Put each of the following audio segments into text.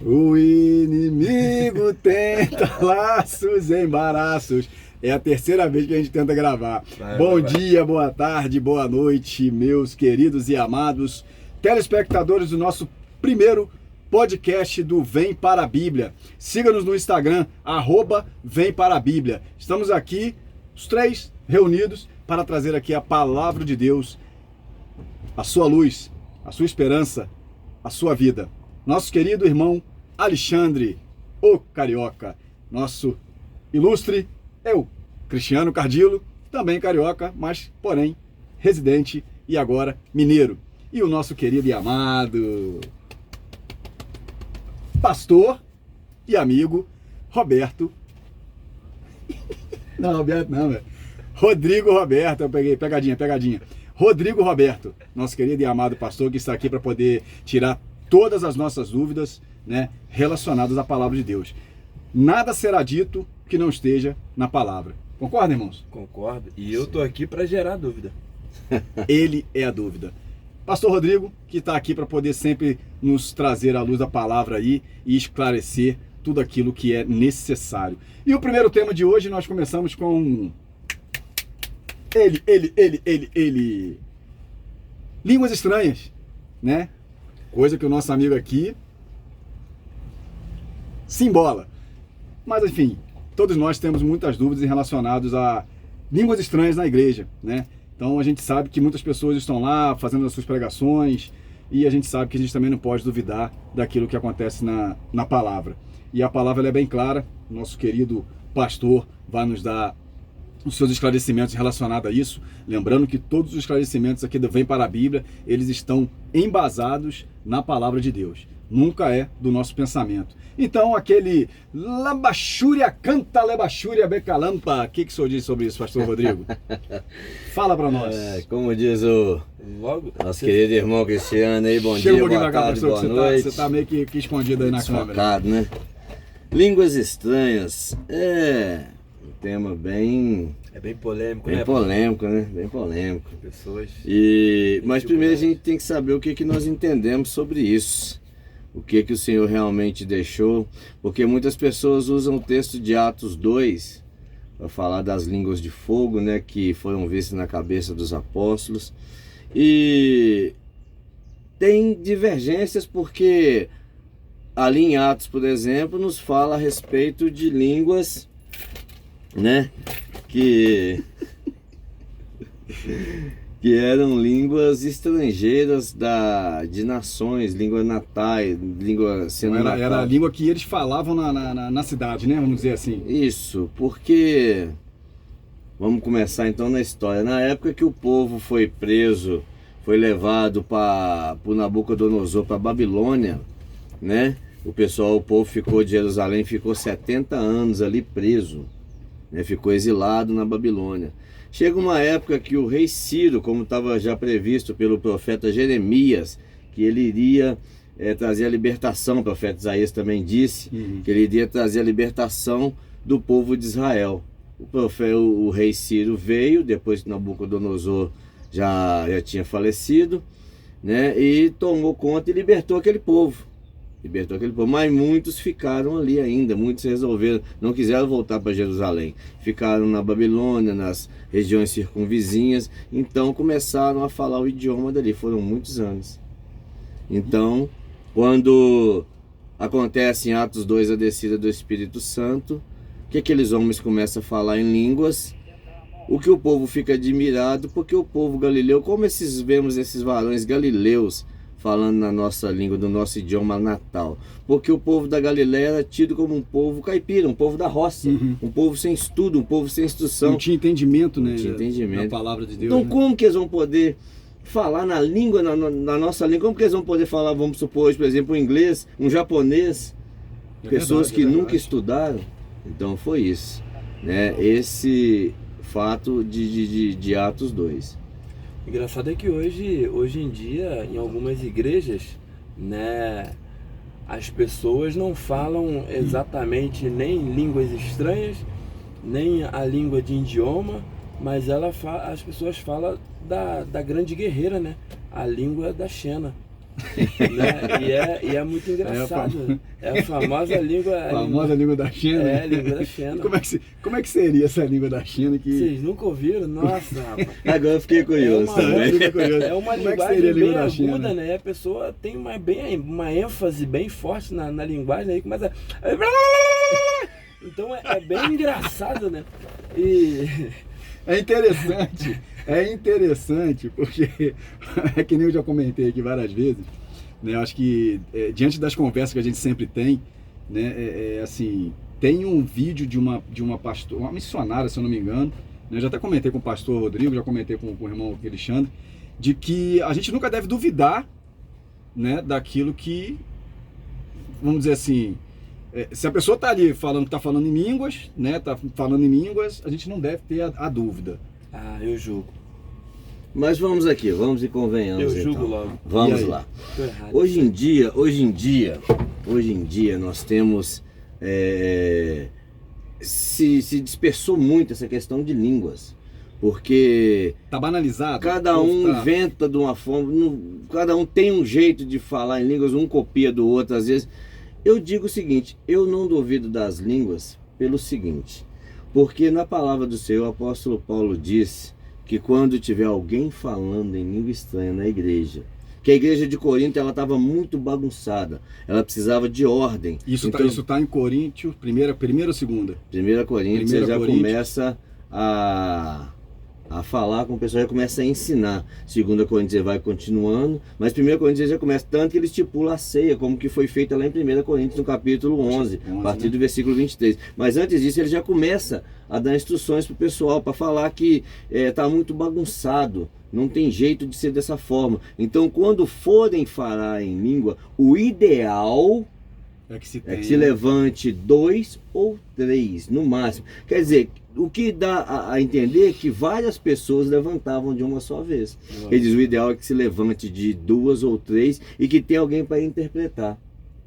O inimigo tenta laços e embaraços. É a terceira vez que a gente tenta gravar. Bom dia, boa tarde, boa noite, meus queridos e amados telespectadores do nosso primeiro podcast do Vem para a Bíblia. Siga-nos no Instagram, @Vem para a Bíblia. Estamos aqui, os três reunidos, para trazer aqui a palavra de Deus, a sua luz, a sua esperança, a sua vida. Nosso querido irmão Alexandre, o Carioca, nosso ilustre, eu, Cristiano Cardilo, também carioca, mas porém residente e agora mineiro. E o nosso querido e amado pastor e amigo Roberto. Não, Roberto não, velho. Rodrigo Roberto, eu peguei, pegadinha. Rodrigo Roberto, nosso querido e amado pastor que está aqui para poder tirar todas as nossas dúvidas, né, relacionadas à palavra de Deus. Nada será dito que não esteja na palavra. Concorda, irmãos? Concordo. E eu tô aqui para gerar dúvida. Ele é a dúvida. Pastor Rodrigo, que está aqui para poder sempre nos trazer à luz da palavra aí e esclarecer tudo aquilo que é necessário. E o primeiro tema de hoje nós começamos com ele. Línguas estranhas, né? Coisa que o nosso amigo aqui se embola. Mas enfim, todos nós temos muitas dúvidas relacionadas a línguas estranhas na igreja, né? Então a gente sabe que muitas pessoas estão lá fazendo as suas pregações e a gente sabe que a gente também não pode duvidar daquilo que acontece na palavra. E a palavra ela é bem clara, nosso querido pastor vai nos dar os seus esclarecimentos relacionados a isso, lembrando que todos os esclarecimentos aqui do Vem para a Bíblia, eles estão embasados na palavra de Deus, nunca é do nosso pensamento. Então aquele labachúria canta lebachúria becalampa, o que o senhor diz sobre isso, pastor Rodrigo? Fala para nós. Como diz o nosso querido irmão Cristiano aí, bom dia, boa tarde, boa noite. Você tá meio que escondido aí na câmera. Né? Línguas estranhas, um tema bem... É bem polêmico, bem né? polêmico, né? Bem polêmico. Pessoas... Mas primeiro a gente tem que saber o que nós entendemos sobre isso. O que o Senhor realmente deixou. Porque muitas pessoas usam o texto de Atos 2 para falar das línguas de fogo, né? Que foram vistas na cabeça dos apóstolos. E tem divergências porque ali em Atos, por exemplo, nos fala a respeito de línguas, né, que eram línguas estrangeiras de nações, línguas natais, língua sendo natal. Era a língua que eles falavam na cidade, né, vamos dizer assim. Isso, porque, vamos começar então na história. Na época que o povo foi preso, foi levado por Nabucodonosor para Babilônia, né, o povo ficou de Jerusalém, ficou 70 anos ali preso, né, ficou exilado na Babilônia. Chega uma época que o rei Ciro, como estava já previsto pelo profeta Jeremias, que ele iria trazer a libertação, o profeta Isaías também disse, que ele iria trazer a libertação do povo de Israel. O rei Ciro veio, depois que Nabucodonosor já tinha falecido, né, e tomou conta e libertou aquele povo. Mas muitos ficaram ali ainda, muitos resolveram, não quiseram voltar para Jerusalém, ficaram na Babilônia, nas regiões circunvizinhas, então começaram a falar o idioma dali, foram muitos anos. Então, quando acontece em Atos 2 a descida do Espírito Santo, que aqueles homens começam a falar em línguas, o que o povo fica admirado, porque o povo galileu, como vemos esses varões galileus, falando na nossa língua, do nosso idioma natal. Porque o povo da Galileia era tido como um povo caipira, um povo da roça, um povo sem estudo, um povo sem instrução. Não tinha entendimento, né? Não tinha entendimento. Da palavra de Deus. Então, né? Como que eles vão poder falar na língua, na nossa língua? Como que eles vão poder falar, vamos supor, hoje, por exemplo, um inglês, um japonês? Pessoas que nunca estudaram. Então, foi isso, né? Esse fato de Atos 2. Engraçado é que hoje em dia, em algumas igrejas, né, as pessoas não falam exatamente nem línguas estranhas, nem a língua de idioma, mas as pessoas falam da grande guerreira, né? A língua da Xena. Né? E é muito engraçado. É a famosa língua... A famosa língua da China. É, a língua da China. Como é que seria essa língua da China? Vocês nunca ouviram? Nossa, rapaz. Agora eu fiquei curioso também. É uma linguagem bem aguda, né? A pessoa tem uma ênfase bem forte na linguagem, aí começa... Então é bem engraçado, né? É interessante, porque é que nem eu já comentei aqui várias vezes, né? Eu acho que diante das conversas que a gente sempre tem, né? Assim, tem um vídeo de uma missionária, se eu não me engano, né? Eu já até comentei com o pastor Rodrigo, já comentei com o irmão Alexandre, de que a gente nunca deve duvidar, né? Daquilo que, vamos dizer assim, se a pessoa está ali falando que está falando em línguas, né? Tá falando em línguas, a gente não deve ter a dúvida. Ah, eu julgo. Mas vamos e convenhamos. Eu julgo então. logo. Vamos lá. Tô errado. Hoje em dia nós temos se dispersou muito essa questão de línguas, porque tá banalizado. Cada um inventa de uma forma, cada um tem um jeito de falar em línguas, um copia do outro às vezes. Eu digo o seguinte, eu não duvido das línguas pelo seguinte, porque na palavra do Senhor, o apóstolo Paulo disse que quando tiver alguém falando em língua estranha na igreja, que a igreja de Corinto ela estava muito bagunçada, ela precisava de ordem. Isso então, tá em Coríntios, primeira ou segunda? 1 Coríntios, você já começa a falar com o pessoal, já começa a ensinar. 2 Coríntios ele vai continuando, mas 1 Coríntios ele já começa, tanto que ele estipula a ceia, como que foi feita lá em 1 Coríntios, no capítulo 11, a partir do versículo 23. Mas antes disso ele já começa a dar instruções para o pessoal, para falar que está muito bagunçado, não tem jeito de ser dessa forma. Então quando forem falar em língua, o ideal é que se levante 2 ou 3 no máximo. Quer dizer, o que dá a entender que várias pessoas levantavam de uma só vez. Ele diz, o ideal é que se levante de 2 ou 3 e que tenha alguém para interpretar.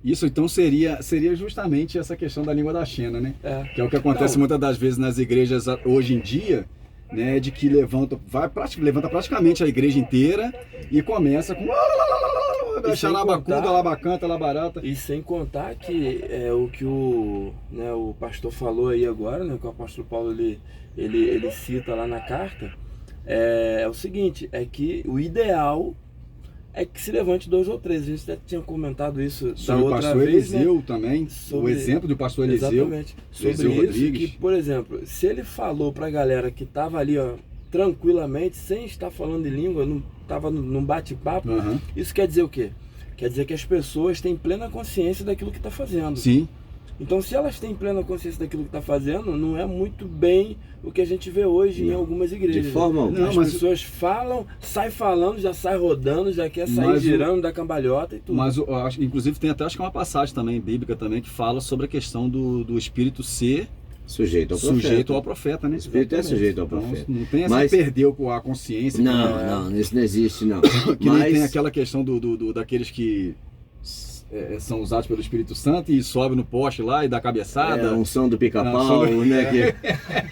Isso então seria justamente essa questão da língua da China, né? Que é o que acontece muitas das vezes nas igrejas hoje em dia, né? De que levanta praticamente a igreja inteira e começa com xalabacunda, labacanta, labarata. E sem contar que o que o pastor falou aí agora, né? Que o apóstolo Paulo ele cita lá na carta, é o seguinte, é que o ideal é que se levante 2 ou 3. A gente já tinha comentado isso sobre da outra vez. Sobre o pastor Eliseu, né? Também, o exemplo do pastor Eliseu. Exatamente. Sobre Eliseu isso, Rodrigues. que, por exemplo, se ele falou pra galera que tava ali, ó, tranquilamente, sem estar falando em língua, não tava num bate-papo, isso quer dizer o quê? Quer dizer que as pessoas têm plena consciência daquilo que está fazendo. Sim. Então, se elas têm plena consciência daquilo que está fazendo, não é muito bem o que a gente vê hoje em algumas igrejas. De forma alguma. As pessoas falam, sai falando, já sai rodando, já quer sair girando da cambalhota e tudo. Mas, inclusive, tem até, acho que é uma passagem também, bíblica também, que fala sobre a questão do espírito ser sujeito ao profeta, né? O espírito é sujeito ao profeta. Não tem essa perdeu a consciência. Não, isso não existe, não. Que nem tem aquela questão daqueles que são usados pelo Espírito Santo e sobe no poste lá e dá cabeçada. A unção do pica-pau, né? Que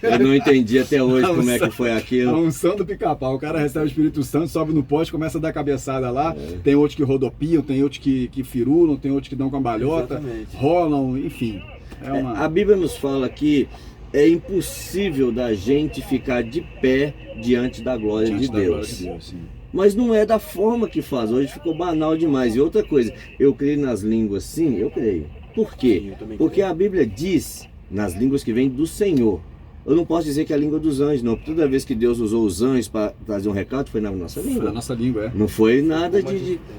eu não entendi até hoje como é que foi aquilo. A unção do pica-pau. O cara recebe o Espírito Santo, sobe no poste, começa a dar cabeçada lá. Tem outros que rodopiam, tem outros que firulam, tem outros que dão cambalhota, rolam, enfim. A Bíblia nos fala que é impossível da gente ficar de pé diante da glória de Deus. Mas não é da forma que faz. Hoje ficou banal demais. E outra coisa, eu creio nas línguas, sim, eu creio. Por quê? Porque a Bíblia diz nas línguas que vêm do Senhor. Eu não posso dizer que é a língua dos anjos, não. Toda vez que Deus usou os anjos para trazer um recado, foi na nossa língua. Foi na nossa língua, Não foi nada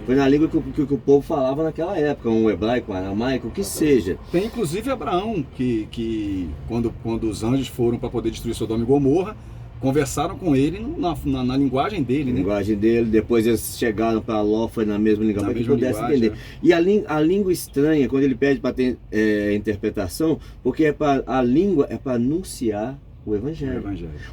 foi na língua que o povo falava naquela época, um hebraico, um aramaico, o que seja. Tem inclusive Abraão, que quando os anjos foram para poder destruir Sodoma e Gomorra, conversaram com ele na linguagem dele, né? Linguagem dele, depois eles chegaram para Ló, foi na mesma língua, para que pudesse entender. E a língua estranha, quando ele pede para ter interpretação, porque a língua é para anunciar o Evangelho.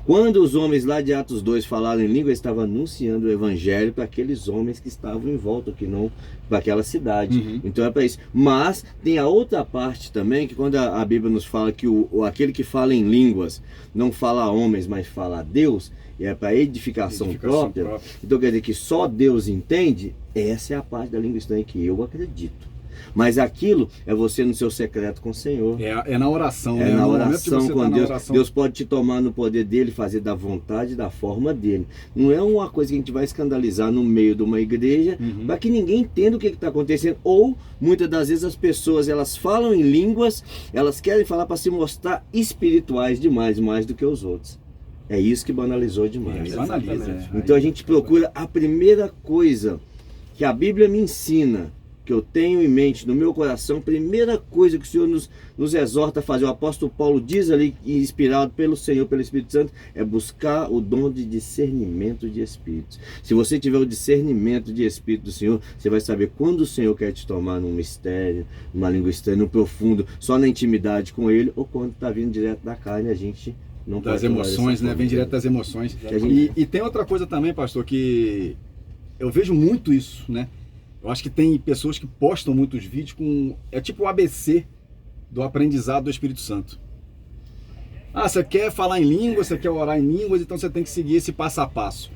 Quando os homens lá de Atos 2 falaram em língua, eles estavam anunciando o Evangelho para aqueles homens que estavam em volta, que não para aquela cidade. Então é para isso. Mas tem a outra parte também, que quando a Bíblia nos fala que aquele que fala em línguas não fala a homens, mas fala a Deus, e é para edificação própria. Então quer dizer que só Deus entende. Essa é a parte da língua estranha que eu acredito. Mas aquilo é você no seu secreto com o Senhor. É na oração, né? É na oração com Deus. Deus pode te tomar no poder dele, fazer da vontade, da forma dele. Não é uma coisa que a gente vai escandalizar no meio de uma igreja, para que ninguém entenda o que está acontecendo. Ou, muitas das vezes, as pessoas, elas falam em línguas, elas querem falar para se mostrar espirituais demais, mais do que os outros. É isso que banalizou demais. Então a gente procura a primeira coisa que a Bíblia me ensina, que eu tenho em mente, no meu coração, primeira coisa que o Senhor nos exorta a fazer, o apóstolo Paulo diz ali, inspirado pelo Senhor, pelo Espírito Santo, é buscar o dom de discernimento de espíritos. Se você tiver o discernimento de espírito do Senhor, você vai saber quando o Senhor quer te tomar num mistério, numa língua estranha, no profundo, só na intimidade com Ele, ou quando está vindo direto da carne, a gente não das emoções, né? Vem direto das emoções. E tem outra coisa também, pastor, que eu vejo muito isso, né? Eu acho que tem pessoas que postam muitos vídeos com... É tipo o ABC do aprendizado do Espírito Santo. Ah, você quer falar em línguas, você quer orar em línguas, então você tem que seguir esse passo a passo.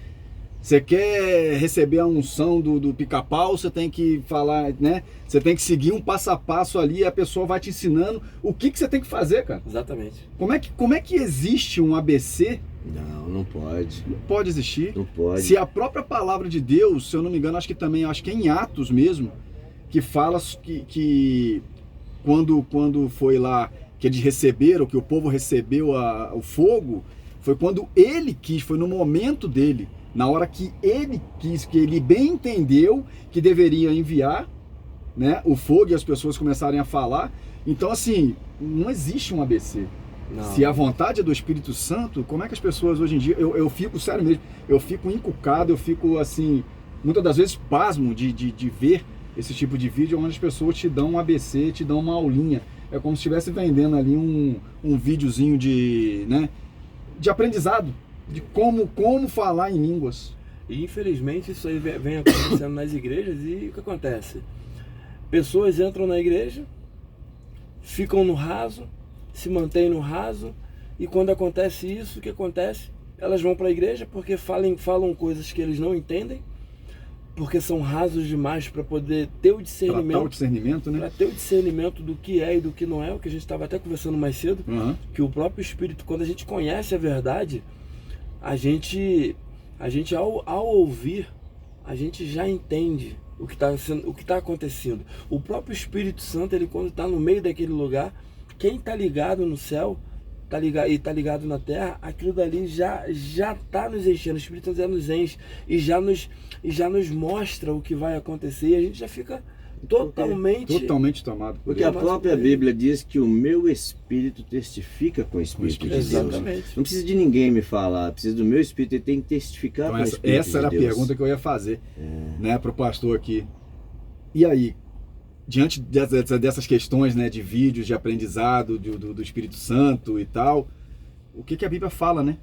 Você quer receber a unção do pica-pau, você tem que falar, né? Você tem que seguir um passo a passo ali e a pessoa vai te ensinando o que você tem que fazer, cara. Exatamente. Como é que existe um ABC? Não pode. Não pode existir. Não pode. Se a própria palavra de Deus, se eu não me engano, acho que é em Atos mesmo, que fala que quando foi lá, que eles receberam, que o povo recebeu o fogo, foi quando ele quis, foi no momento dele, na hora que ele quis, que ele bem entendeu que deveria enviar, né, o fogo e as pessoas começarem a falar. Então, assim, não existe um ABC. Não. Se a vontade é do Espírito Santo, como é que as pessoas hoje em dia, eu fico, sério mesmo, eu fico encucado, eu fico assim, muitas das vezes pasmo de ver esse tipo de vídeo onde as pessoas te dão um ABC, te dão uma aulinha. É como se estivesse vendendo ali um videozinho de aprendizado, de como falar em línguas. E infelizmente isso aí vem acontecendo nas igrejas. E o que acontece? Pessoas entram na igreja, ficam no raso, se mantêm no raso, e quando acontece isso, o que acontece? Elas vão para a igreja porque falam coisas que eles não entendem, porque são rasos demais para poder ter o discernimento. Para ter o discernimento, né? Para ter o discernimento do que é e do que não é, o que a gente estava até conversando mais cedo, que o próprio Espírito, quando a gente conhece a verdade, a gente ao ouvir, a gente já entende o que está acontecendo. O próprio Espírito Santo, ele quando está no meio daquele lugar, quem está ligado no céu está ligado na terra, aquilo dali já está nos enchendo. O Espírito Santo já nos enche e já nos mostra o que vai acontecer, e a gente já fica totalmente tomado. Porque a própria Bíblia diz que o meu espírito testifica com o Espírito de Deus. Exatamente. Não precisa de ninguém me falar, precisa do meu espírito, ele tem que testificar com o Espírito de Deus. Essa era a pergunta que eu ia fazer, né, para o pastor aqui. E aí, diante dessas questões, né, de vídeos, de aprendizado do Espírito Santo e tal, o que a Bíblia fala, né?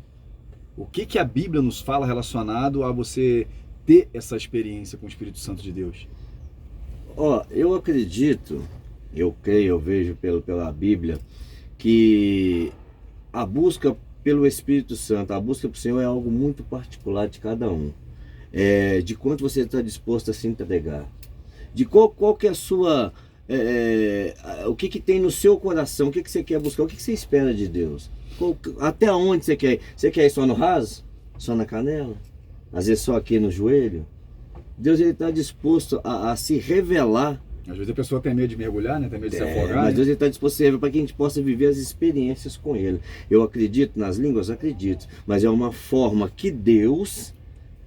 O que a Bíblia nos fala relacionado a você ter essa experiência com o Espírito Santo de Deus? Eu acredito, eu creio, eu vejo pela Bíblia, que a busca pelo Espírito Santo, a busca pelo Senhor é algo muito particular de cada um. De quanto você está disposto a se entregar. De qual que é a sua... o que tem no seu coração, o que você quer buscar, o que você espera de Deus. Até onde você quer ir? Você quer ir só no raso? Só na canela? Às vezes só aqui no joelho? Deus está disposto a se revelar. Às vezes a pessoa tem medo de mergulhar, né? Tem medo de se afogar. Mas né? Deus está disposto a se revelar para que a gente possa viver as experiências com Ele. Eu acredito nas línguas? Acredito. Mas é uma forma que Deus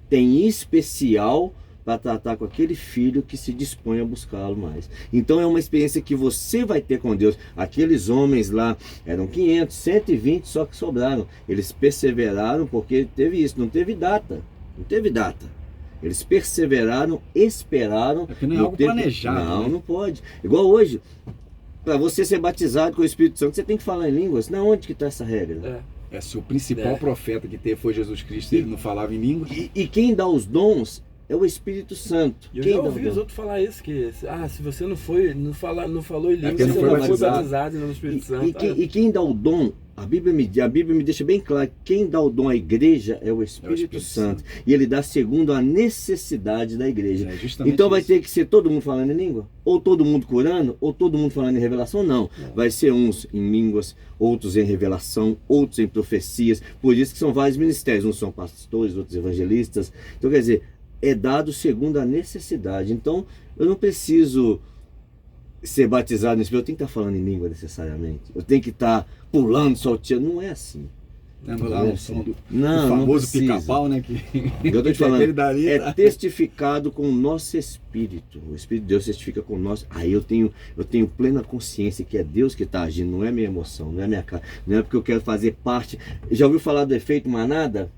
tem especial para tratar com aquele filho que se dispõe a buscá-lo mais. Então é uma experiência que você vai ter com Deus. Aqueles homens lá, eram 500, 120 só que sobraram. Eles perseveraram porque teve isso, não teve data. Não teve data. Eles perseveraram, esperaram. É que não é algo planejado. Não, não pode. Igual hoje, para você ser batizado com o Espírito Santo, você tem que falar em línguas. Não, onde que está essa regra? Se o principal profeta que teve foi Jesus Cristo, ele não falava em línguas. E quem dá os dons é o Espírito Santo. Eu já ouvi os outros falar isso, que se você não falou em línguas, você não foi batizado no Espírito Santo. E quem dá o dom A Bíblia me deixa bem claro que quem dá o dom à igreja é o Espírito Santo. E ele dá segundo a necessidade da igreja. Então vai ter que ser todo mundo falando em língua? Ou todo mundo curando? Ou todo mundo falando em revelação? Não. Vai ser uns em línguas, outros em revelação, outros em profecias. Por isso que são vários ministérios. Uns são pastores, outros evangelistas. Então quer dizer, é dado segundo a necessidade. Então eu não preciso ser batizado no Espírito, eu tenho que estar falando em língua necessariamente. Eu tenho que estar pulando, salteando. Não é assim. Não é assim. O Não, famoso não precisa. pica-pau, né? Que Eu estou te falando, dali, é testificado com o nosso Espírito. O Espírito de Deus testifica com o nosso. Aí eu tenho plena consciência que é Deus que está agindo, não é minha emoção, não é minha cara, não é porque eu quero fazer parte. Já ouviu falar do efeito manada?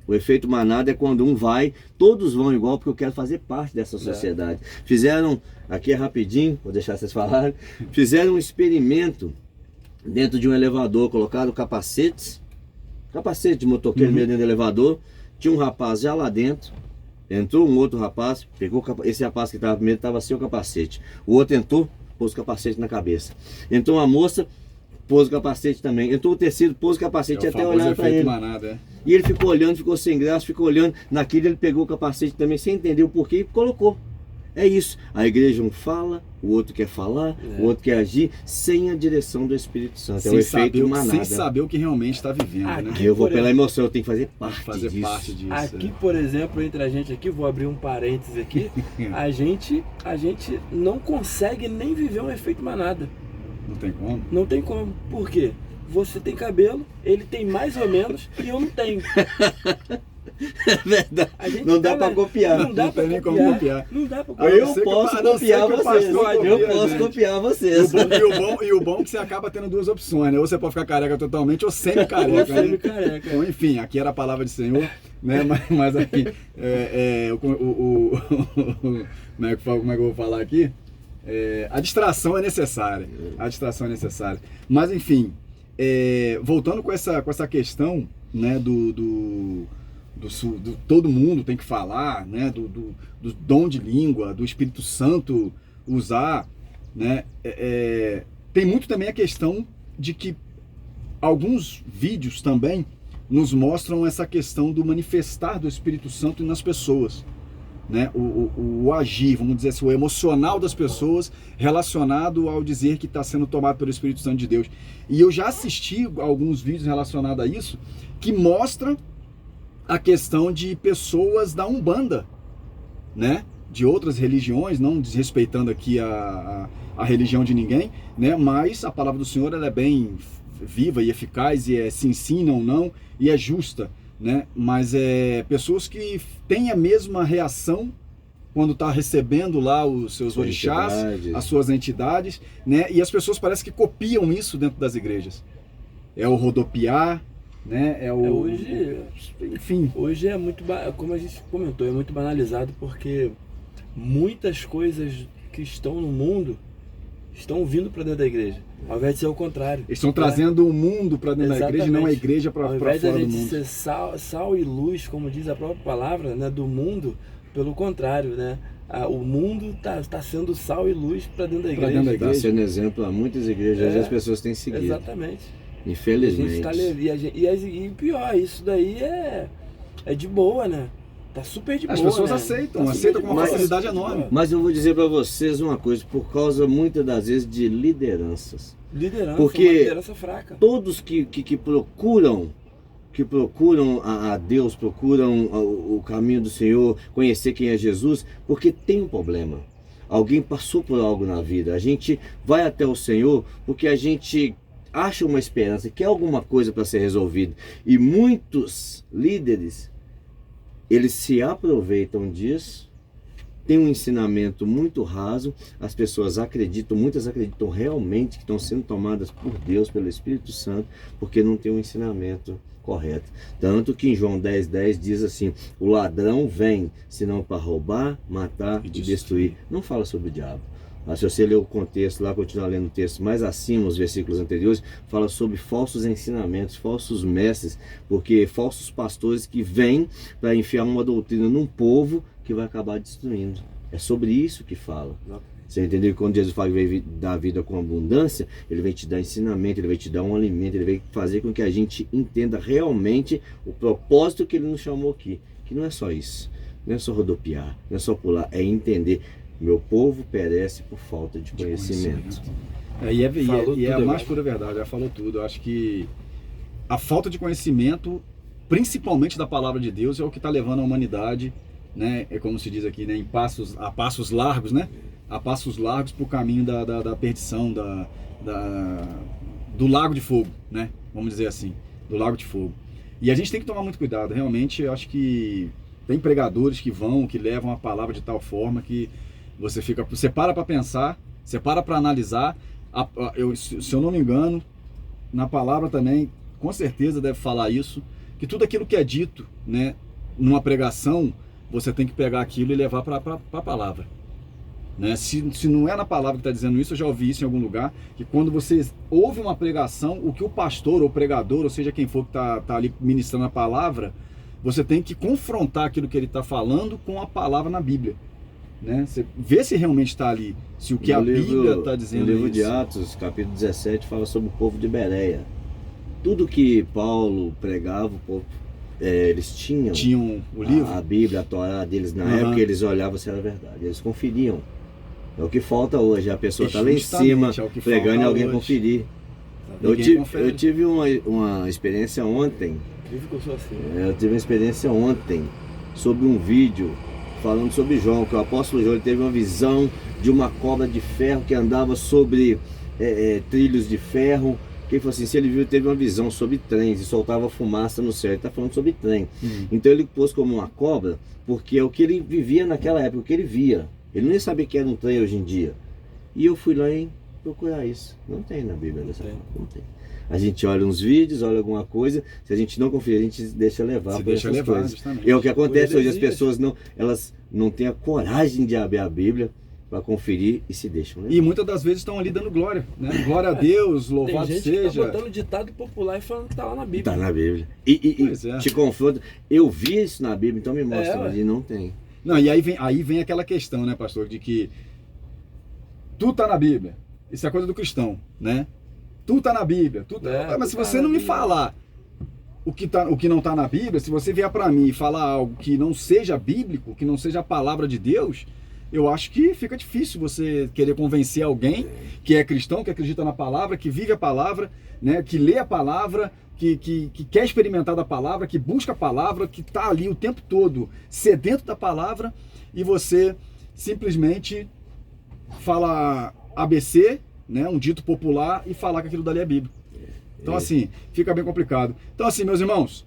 O efeito manada é quando um vai, todos vão igual, porque eu quero fazer parte dessa sociedade. Fizeram, aqui é rapidinho, vou deixar vocês falarem, fizeram um experimento dentro de um elevador, colocaram capacete de motoqueiro meio dentro do elevador, tinha um rapaz já lá dentro, entrou um outro rapaz, pegou esse rapaz que estava primeiro estava sem o capacete, o outro entrou, pôs o capacete na cabeça, entrou uma moça, pôs o capacete também, entrou o terceiro, pôs o capacete até olhar para ele. Manada, E ele ficou olhando, ficou sem graça, ficou olhando. Naquilo ele pegou o capacete também, sem entender o porquê, e colocou. É isso. A igreja um fala, o outro quer falar, o outro quer agir, sem a direção do Espírito Santo. É o efeito manada. Sem saber o que realmente está vivendo, né? Aqui, eu vou pela emoção, eu tenho que fazer parte disso. Aqui, por exemplo, entre a gente aqui, vou abrir um parênteses aqui, a gente não consegue nem viver um efeito manada. Não tem como? Não tem como. Por quê? Você tem cabelo, ele tem mais ou menos e eu não tenho. É verdade. Não dá pra copiar. Não dá pra copiar. Não dá pra copiar. Eu posso copiar vocês. Eu posso copiar vocês. E o bom é que você acaba tendo duas opções, né? Ou você pode ficar careca totalmente ou semi-careca. Semi-careca. Então, enfim, aqui era a palavra do Senhor, né? Mas aqui, como é que eu vou falar aqui? A distração é necessária. Mas enfim, voltando com essa questão, né, do todo mundo tem que falar, né, do dom de língua, do Espírito Santo usar, né, tem muito também a questão de que alguns vídeos também nos mostram essa questão do manifestar do Espírito Santo nas pessoas, né, o agir, vamos dizer assim, o emocional das pessoas relacionado ao dizer que está sendo tomado pelo Espírito Santo de Deus. E eu já assisti alguns vídeos relacionados a isso que mostram a questão de pessoas da Umbanda, né, de outras religiões, não desrespeitando aqui a religião de ninguém, né, mas a palavra do Senhor ela é bem viva e eficaz e se ensina ou não e é justa, né, mas pessoas que têm a mesma reação quando está recebendo lá os seus orixás, as suas entidades, né, e as pessoas parecem que copiam isso dentro das igrejas. É o rodopiar, né? Hoje é muito, como a gente comentou, é muito banalizado porque muitas coisas que estão no mundo estão vindo para dentro da igreja, ao invés de ser o contrário. Eles estão trazendo o mundo para dentro da igreja e não a igreja para fora do mundo. Ao invés de a gente ser sal e luz, como diz a própria palavra, né, do mundo, pelo contrário, né? O mundo está sendo sal e luz para dentro da igreja. Está sendo exemplo a muitas igrejas, as pessoas têm seguido. Exatamente. Infelizmente. E pior, isso daí é de boa, né? Tá super de boa. As pessoas né? aceitam com uma facilidade enorme. Mas eu vou dizer para vocês uma coisa, por causa muitas das vezes de lideranças. Porque uma liderança fraca. Todos que procuram a Deus, procuram o caminho do Senhor, conhecer quem é Jesus, porque tem um problema. Alguém passou por algo na vida. A gente vai até o Senhor porque a gente acha uma esperança, quer alguma coisa para ser resolvida. E muitos líderes, eles se aproveitam disso, tem um ensinamento muito raso, as pessoas muitas acreditam realmente que estão sendo tomadas por Deus, pelo Espírito Santo, porque não tem um ensinamento correto. Tanto que em João 10:10 diz assim, o ladrão vem, senão para roubar, matar e destruir. Não fala sobre o diabo. Mas se você ler o contexto lá, continuar lendo o texto mais acima, os versículos anteriores, fala sobre falsos ensinamentos, falsos mestres, porque falsos pastores que vêm para enfiar uma doutrina num povo que vai acabar destruindo. É sobre isso que fala. Você entendeu que quando Jesus fala que vai dar vida com abundância, ele vai te dar ensinamento, ele vai te dar um alimento, ele vai fazer com que a gente entenda realmente o propósito que ele nos chamou aqui. Que não é só isso, não é só rodopiar, não é só pular, é entender. Meu povo perece por falta de conhecimento. E é a mais pura verdade, já falou tudo. Eu acho que a falta de conhecimento, principalmente da palavra de Deus, é o que está levando a humanidade, né? É como se diz aqui, né? A passos largos, né? A passos largos para o caminho da perdição, do lago de fogo, né? Vamos dizer assim, do lago de fogo. E a gente tem que tomar muito cuidado. Realmente, eu acho que tem pregadores que levam a palavra de tal forma que você para para pensar, você para analisar. Se eu não me engano, na palavra também, com certeza deve falar isso, que tudo aquilo que é dito, né, numa pregação, você tem que pegar aquilo e levar para a palavra. Né? Se não é na palavra que está dizendo isso, eu já ouvi isso em algum lugar, que quando você ouve uma pregação, o que o pastor ou pregador, ou seja quem for que está ali ministrando a palavra, você tem que confrontar aquilo que ele está falando com a palavra na Bíblia. Né? Você vê se realmente está ali, se o que a Bíblia está dizendo. No livro de Atos, capítulo 17, fala sobre o povo de Bereia. Tudo que Paulo pregava, o povo, eles tinham o livro, a Bíblia, a Torá deles na época, eles olhavam se era verdade, eles conferiam. É o que falta hoje, a pessoa está lá em cima pregando e alguém conferir. Eu tive uma experiência ontem. Eu tive uma experiência ontem sobre um vídeo falando sobre João, que o apóstolo João teve uma visão de uma cobra de ferro que andava sobre trilhos de ferro. Que ele falou assim, se ele teve uma visão sobre trens e soltava fumaça no céu, ele está falando sobre trem. Então ele pôs como uma cobra, porque é o que ele vivia naquela época, o que ele via. Ele não ia saber que era um trem hoje em dia. E eu fui lá e procurar isso. Não tem na Bíblia dessa forma, não tem. A gente olha uns vídeos, olha alguma coisa, se a gente não confia, a gente deixa levar por essas coisas. Justamente. É o que acontece hoje, as pessoas elas não têm a coragem de abrir a Bíblia para conferir e se deixam levar. E muitas das vezes estão ali dando glória, né? Glória a Deus, louvado tem gente seja. Que tá botando ditado popular e falando que tá lá na Bíblia. Tá na Bíblia. E te confronta. Eu vi isso na Bíblia, então me mostra, mas não tem. Não, e aí vem aquela questão, né, pastor, de que tudo tá na Bíblia. Isso é coisa do cristão, né? Tudo tá na Bíblia. Mas se você não me falar o que não tá na Bíblia, se você vier para mim e falar algo que não seja bíblico, que não seja a palavra de Deus, eu acho que fica difícil você querer convencer alguém que é cristão, que acredita na palavra, que vive a palavra, né, que lê a palavra, que quer experimentar da palavra, que busca a palavra, que está ali o tempo todo sedento da palavra, e você simplesmente fala ABC, né, um dito popular, e falar que aquilo dali é bíblico. Então assim, fica bem complicado. Então assim, meus irmãos,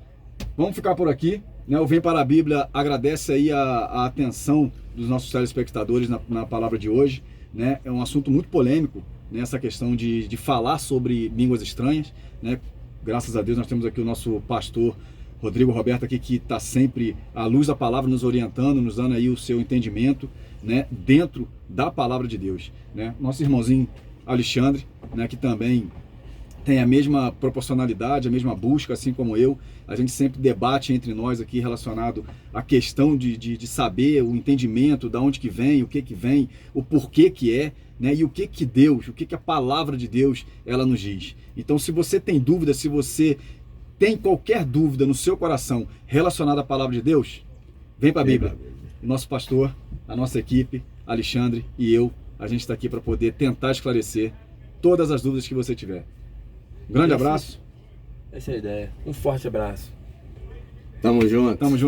vamos ficar por aqui. Né? O Vem para a Bíblia agradece aí a atenção dos nossos telespectadores na palavra de hoje. Né? É um assunto muito polêmico, né? Essa questão de falar sobre línguas estranhas. Né? Graças a Deus nós temos aqui o nosso pastor Rodrigo Roberto aqui, que está sempre à luz da palavra nos orientando, nos dando aí o seu entendimento, né? Dentro da palavra de Deus. Né? Nosso irmãozinho Alexandre, né? Que também tem a mesma proporcionalidade, a mesma busca, assim como eu. A gente sempre debate entre nós aqui relacionado à questão de saber o entendimento, de onde que vem, o que vem, o porquê que é, né? E o que Deus, o que a palavra de Deus, ela nos diz. Então, se você tem dúvida, se você tem qualquer dúvida no seu coração relacionada à palavra de Deus, vem para a Bíblia. O nosso pastor, a nossa equipe, Alexandre e eu, a gente está aqui para poder tentar esclarecer todas as dúvidas que você tiver. Um grande abraço. Essa é a ideia. Um forte abraço. Tamo junto. Tamo junto.